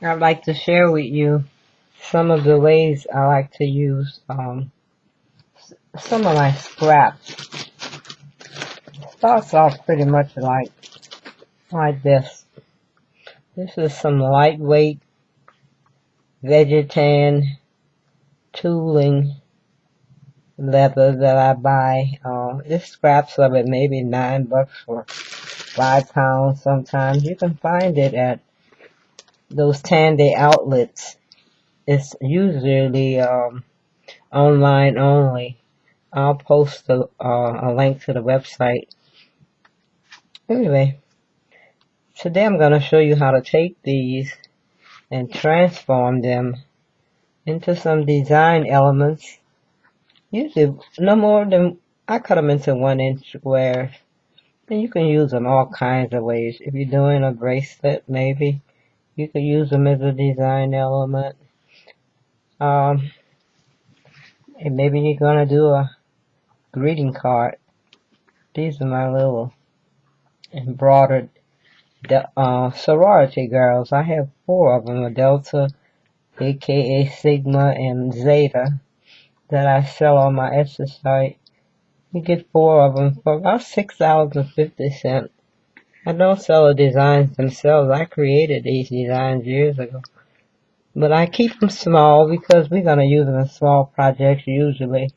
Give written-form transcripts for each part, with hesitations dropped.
I'd like to share with you some of the ways I like to use some of my scraps. Starts off pretty much like this. This is some lightweight Vegetan tooling leather that I buy. This scraps of it maybe $9 for 5 pounds sometimes. You can find it at those Tandy outlets. It's usually online only. I'll post a link to the website. Anyway, today I'm going to show you how to take these and transform them into some design elements. Usually no more than, I cut them into 1-inch squares. And you can use them all kinds of ways. If you're doing a bracelet, maybe you could use them as a design element. And maybe you're going to do a greeting card. These are my little embroidered sorority girls. I have 4 of them, a Delta, aka Sigma, and Zeta, that I sell on my Etsy site. You get 4 of them for about $6.50. I don't sell the designs themselves. I created these designs years ago. But I keep them small because we're going to use them in small projects usually.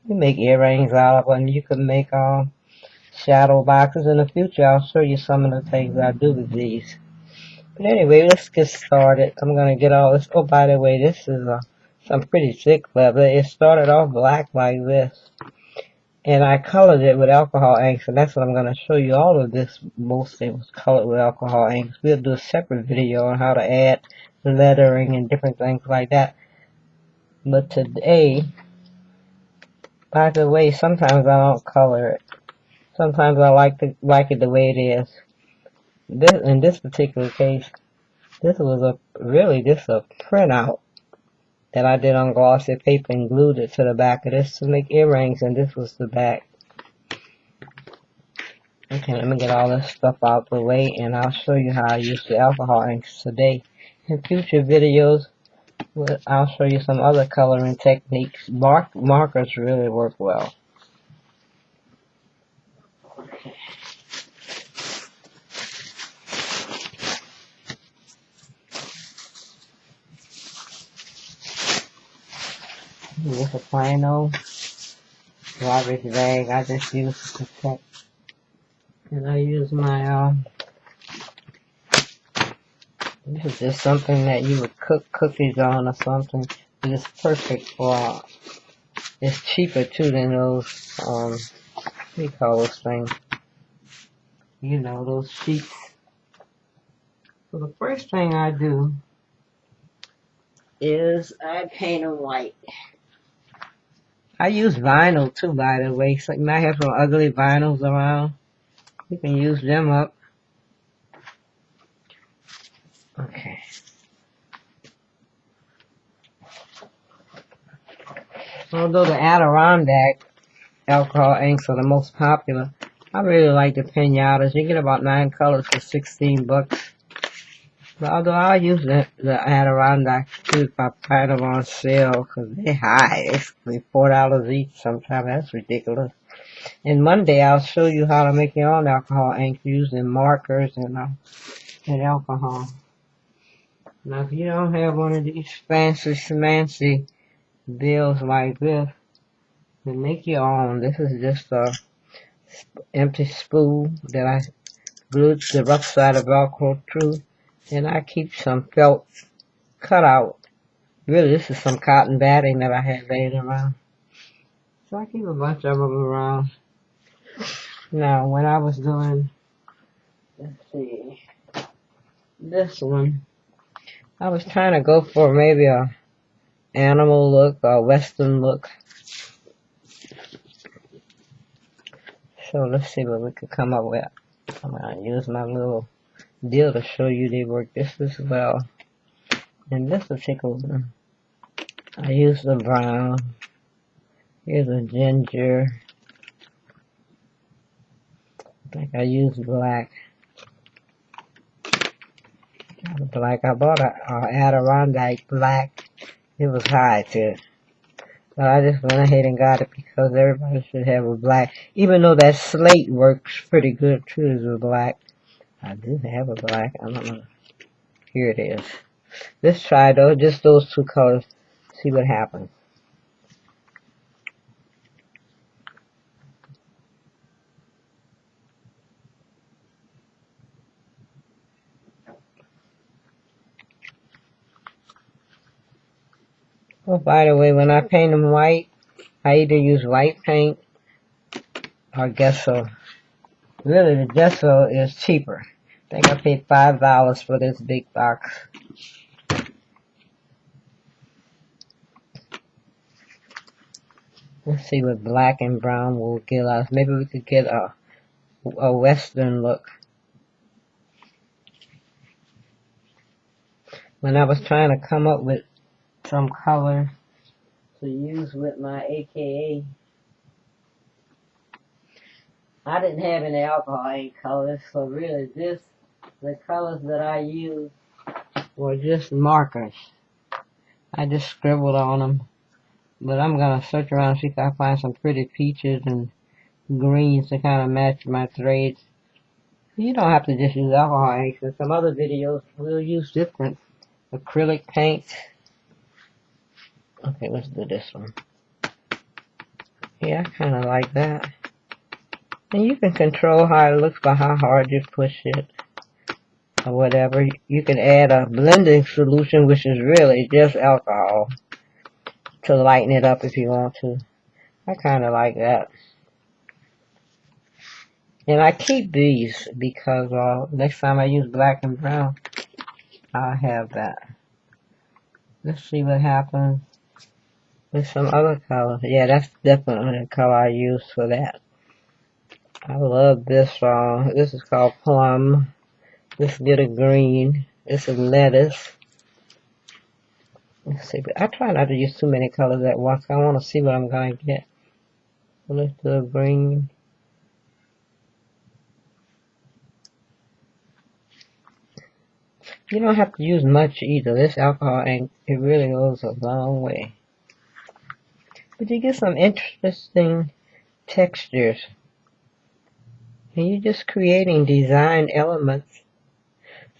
We make earrings out of them. You can make shadow boxes. In the future, I'll show you some of the things I do with these. But anyway, let's get started. I'm going to get all this. Oh, by the way, this is some pretty thick leather. It started off black like this. And I colored it with alcohol inks, and that's what I'm going to show you. All of this mostly was colored with alcohol inks. We'll do a separate video on how to add lettering and different things like that. But today, by the way, sometimes I don't color it. Sometimes I like it the way it is. In this particular case, this was just a printout that I did on glossy paper and glued it to the back of this to make earrings, and this was the back. Okay, let me get all this stuff out the way, and I'll show you how I use the alcohol inks today. In future videos, I'll show you some other coloring techniques. Markers really work well. With a plain old garbage bag, I just use to protect. And I use my, this is just something that you would cook cookies on or something. It's perfect for, it's cheaper too than those, what do you call those things? You know, those sheets. So the first thing I do is I paint them white. I use vinyl too, by the way. So you might have some ugly vinyls around. You can use them up. Okay. Although the Adirondack alcohol inks are the most popular, I really like the pinatas. You get about 9 colors for $16. But although I use the Adirondack too if I find them on sale, because they're high. It's like $4 each sometimes. That's ridiculous. And Monday I'll show you how to make your own alcohol ink using markers and alcohol. Now if you don't have one of these fancy schmancy bills like this, then make your own. This is just a empty spool that I glued the rough side of Velcro through, and I keep some felt cutout. Really, this is some cotton batting that I had laying around. So I keep a bunch of them around. Now, when I was doing, let's see, this one, I was trying to go for maybe a animal look or western look. So let's see what we could come up with. I'm going to use my little deal to show you they work just as well. In this particular one, I use the brown. Here's a ginger. I think I used black. Black. I bought a Adirondack black. It was high too. But I just went ahead and got it because everybody should have a black. Even though that slate works pretty good too as a black. I do have a black. I don't know. Here it is. Let's try though, just those two colors. See what happens. Oh, by the way, when I paint them white, I either use white paint or gesso. Really, the gesso is cheaper. I think I paid $5 for this big box. Let's see what black and brown will give us. Maybe we could get a western look. When I was trying to come up with some color to use with my AKA, I didn't have any alcohol ink colors, so really the colors that I used were just markers. I just scribbled on them. But I'm going to search around and see if I find some pretty peaches and greens to kind of match my trades. You don't have to just use alcohol inks. In some other videos, we'll use different acrylic paints. Okay, let's do this one. Yeah, I kind of like that. And you can control how it looks by how hard you push it or whatever. You can add a blending solution, which is really just alcohol, to lighten it up if you want to. I kind of like that. And I keep these because next time I use black and brown, I'll have that. Let's see what happens with some other colors. Yeah, that's definitely the color I use for that. I love this. This is called plum. Let's get a green. This is lettuce. Let's see. But I try not to use too many colors at once. I want to see what I'm going to get. So let's do a green. You don't have to use much either. This alcohol ink, it really goes a long way. But you get some interesting textures. And you're just creating design elements.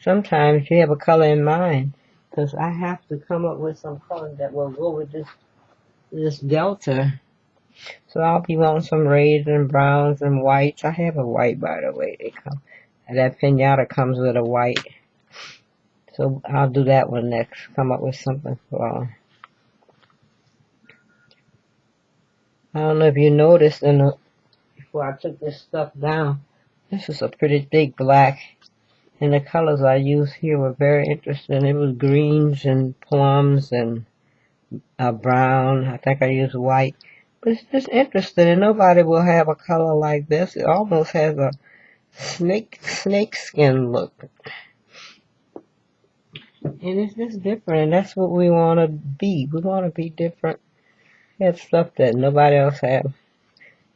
Sometimes you have a color in mind, because I have to come up with some color that will go with this delta. So I'll be wanting some reds and browns and whites. I have a white, by the way. That pinata comes with a white. So I'll do that one next. Come up with something for. I don't know if you noticed before I took this stuff down. This is a pretty thick black. And the colors I used here were very interesting. It was greens and plums and brown. I think I used white. But it's just interesting, and nobody will have a color like this. It almost has a snake skin look. And it's just different, and that's what we want to be. We want to be different. Have stuff that nobody else has.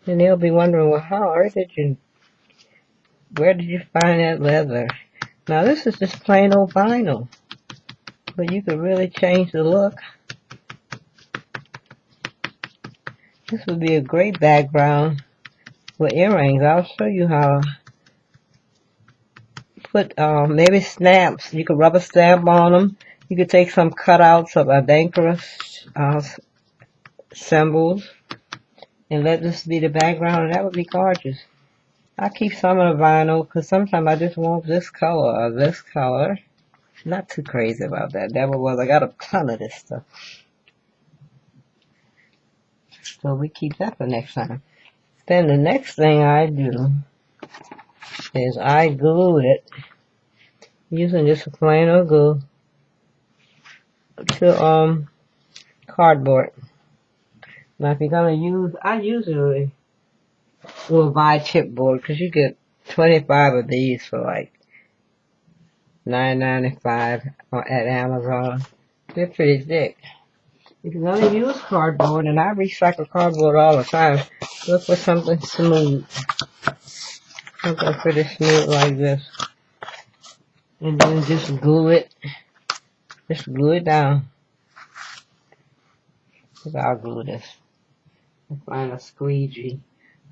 And they'll be wondering, well, where did you find that leather? Now this is just plain old vinyl. But you could really change the look. This would be a great background with earrings. I'll show you how to put maybe stamps. You could rubber stamp on them. You could take some cutouts of Adankaras symbols and let this be the background, and that would be gorgeous. I keep some of the vinyl because sometimes I just want this color or this color. Not too crazy about that. I got a ton of this stuff. So we keep that for next time. Then the next thing I do is I glue it using just a plain old glue to cardboard. Now if you're gonna use, I usually will buy chipboard because you get 25 of these for like $9.95 at Amazon. They're pretty thick. If you're gonna use cardboard, and I recycle cardboard all the time, look for something smooth. Something pretty smooth like this. And then just glue it. Just glue it down. I'll glue this. Find a squeegee.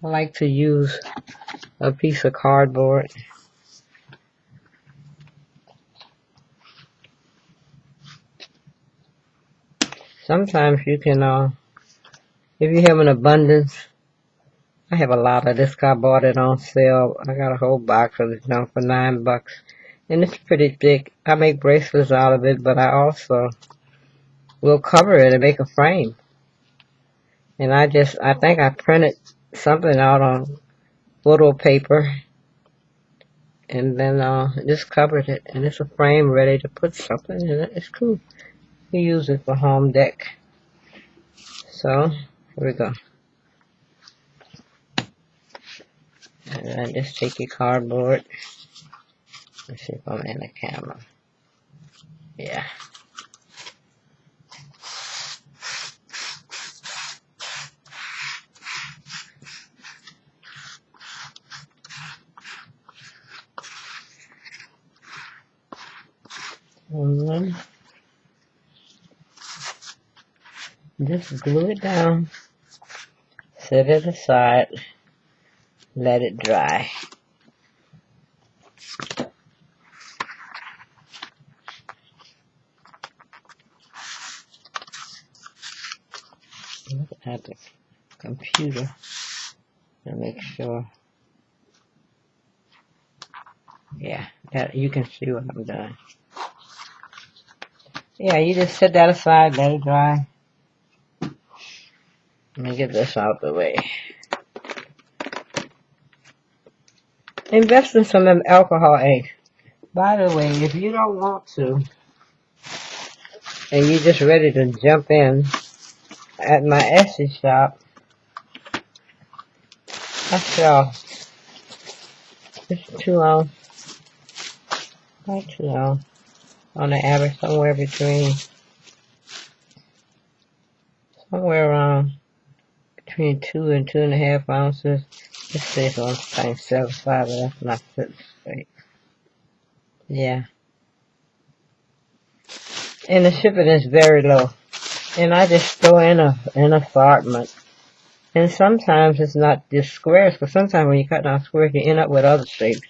I like to use a piece of cardboard. Sometimes you can, if you have an abundance, I have a lot of this. I bought it on sale. I got a whole box of this junk for $9. And it's pretty thick. I make bracelets out of it, but I also will cover it and make a frame. And I think I printed something out on photo paper. And then just covered it. And it's a frame ready to put something in it. It's cool. You use it for home deck. So, here we go. And then just take your cardboard. Let's see if I'm in the camera. Yeah. And then just glue it down. Set it aside. Let it dry. Look at the computer to make sure. Yeah, that you can see what I'm doing. Yeah, you just set that aside, let it dry. Let me get this out the way. Invest in some of them alcohol ink. By the way, if you don't want to, and you're just ready to jump in, at my Etsy shop, I sell this 2 ounce, about 2 ounce, on the average, somewhere around between 2 and 2.5 ounces. This says on times 75, but that's not fit straight. Yeah. And the shipping is very low. And I just throw in an assortment. And sometimes it's not just squares, because sometimes when you cut down squares, you end up with other shapes.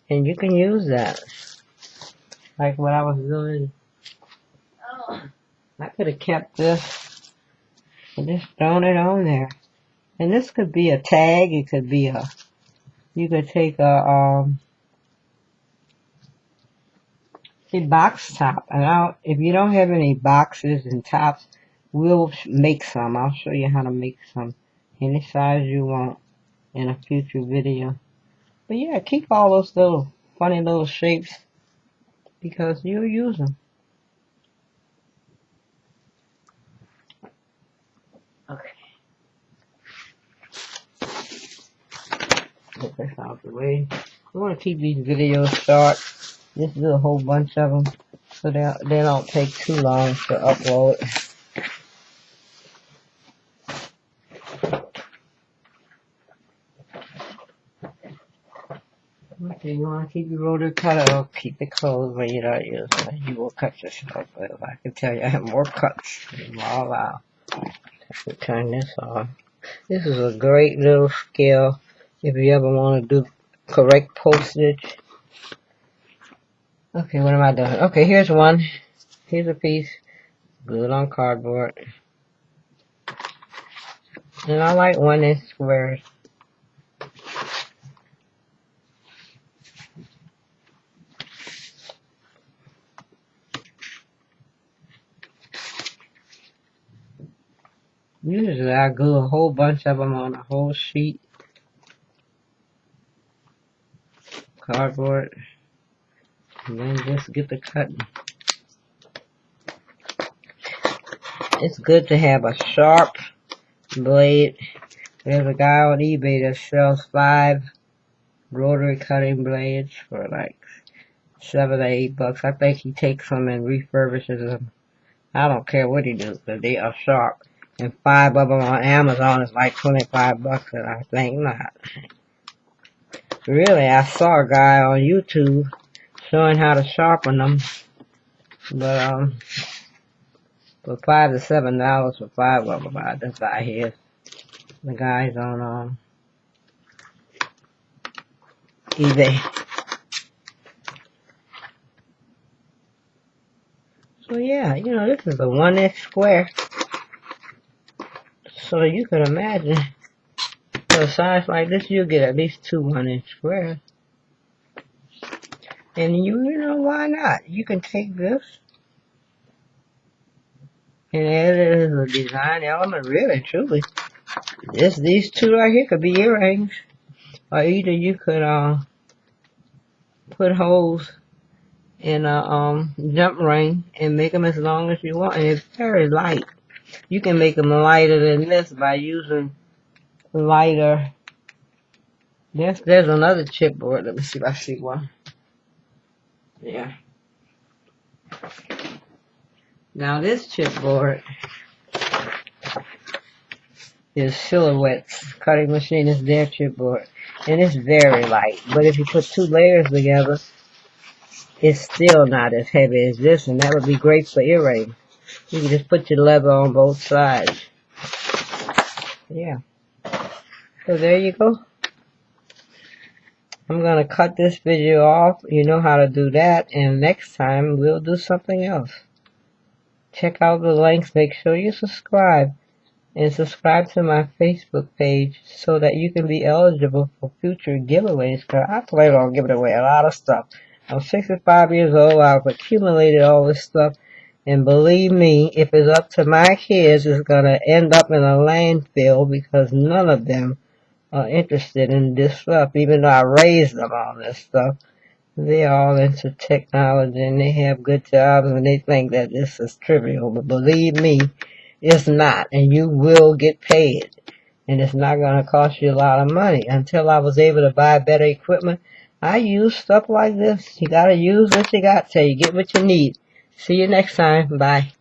And you can use that. Like what I was doing. I could have kept this and just thrown it on there. And this could be a tag. It could be you could take a box top. And if you don't have any boxes and tops, we'll make some. I'll show you how to make some any size you want in a future video. But yeah, keep all those little funny little shapes because you'll use them. Okay. Get this out of the way. I want to keep these videos short. Just do a whole bunch of them so they don't take too long to upload. Okay, you want to keep your rotary cutter or keep it closed when you don't use it. You will cut yourself, but I can tell you I have more cuts than all out. Let's turn this off. This is a great little scale if you ever want to do correct postage. Okay, what am I doing? Okay, here's one. Here's a piece. Glue it on cardboard. And I like 1-inch squares. Usually I glue a whole bunch of them on a whole sheet. Cardboard. And then just get the cutting. It's good to have a sharp blade. There's a guy on eBay that sells 5 rotary cutting blades for like $7 or $8. I think he takes them and refurbishes them. I don't care what he does, but they are sharp. And 5 of them on Amazon is like $25, and I think not. Really, I saw a guy on YouTube showing how to sharpen them. But for $5 to $7 for 5 of them, I just buy here. The guys on eBay. So yeah, you know, this is a 1-inch square. So you can imagine, for a size like this, you'll get at least 2 1-inch squares. And you know, why not? You can take this and add it as a design element, really, truly. These two right here could be earrings. Or either you could put holes in a jump ring and make them as long as you want. And it's very light. You can make them lighter than this by using lighter. There's another chipboard. Let me see if I see one. Yeah. Now this chipboard is Silhouette's cutting machine. Is their chipboard, and it's very light. But if you put 2 layers together, it's still not as heavy as this, and that would be great for earrings. You can just put your leather on both sides. Yeah. So there you go. I'm gonna cut this video off. You know how to do that, and next time we'll do something else. Check out the links. Make sure you subscribe. And subscribe to my Facebook page so that you can be eligible for future giveaways, because I plan on giving away a lot of stuff. I'm 65 years old. I've accumulated all this stuff, and believe me, if it's up to my kids, it's going to end up in a landfill, because none of them are interested in this stuff. Even though I raised them on this stuff, they're all into technology and they have good jobs and they think that this is trivial. But believe me, it's not, and you will get paid, and it's not going to cost you a lot of money. Until I was able to buy better equipment, I use stuff like this. You got to use what you got till you get what you need. See you next time. Bye.